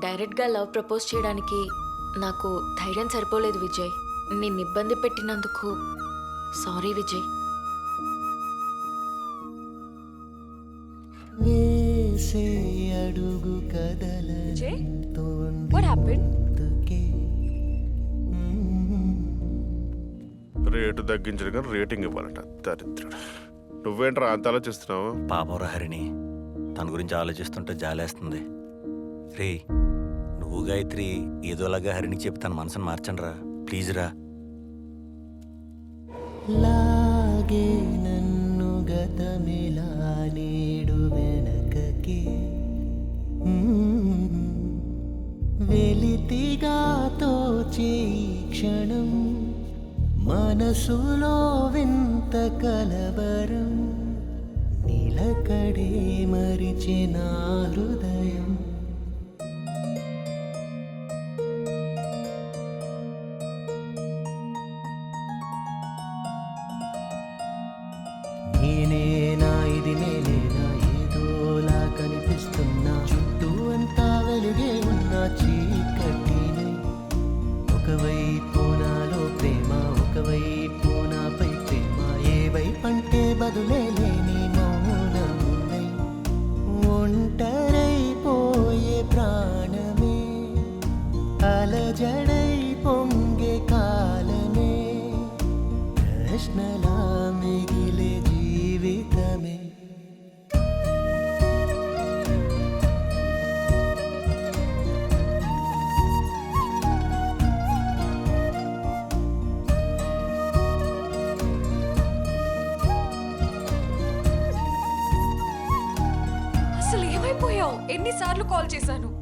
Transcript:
డైరెక్ట్గా love propose చేయడానికి నాకు ధైర్యం సరిపోలేదు విజయ్. నిన్ను ఇబ్బంది పెట్టినందుకు సారీ విజయ్. వేసే అడుగు విజయ్, what happened? రేటు తగ్గించడం కానీ రేటింగ్ ఇవ్వాలట దరిద్రుడు. నువ్వేంట్రా అంత ఆలోచిస్తున్నావు? పాపంరా హరిణి, తన గురించి ఆలోచిస్తుంటే జాలేస్తుంది. రే, నువ్వు గాయత్రి ఏదోలాగా హరిణికి చెప్పి తన మనసును మార్చండి రా, ప్లీజ్ రా. లాగే నన్ను గతమిలా నేడు వెనకకి వెలితిగా తోచే క్షణం మనసులో వింత కలవరం నిలకడే మరిచిన హృదయం. నేనేనా ఇది నేనేనా ఏదోలా కనిపిస్తున్నా చుట్టూ అంతా వెలుగే ఉన్న చీకటిని. ఒకవైపు నాలో ప్రేమ, ఒకవైపు నాపై ప్రేమ, ఏ వైపంటే బదులే లేని మౌనమునై ఒంటరైపోయే ప్రాణమే అలజడై పొంగే కాలమే ప్రశ్నలా మిగిలే జీవితమే. అసలు ఏమైపోయావు? ఎన్నిసార్లు కాల్ చేశాను?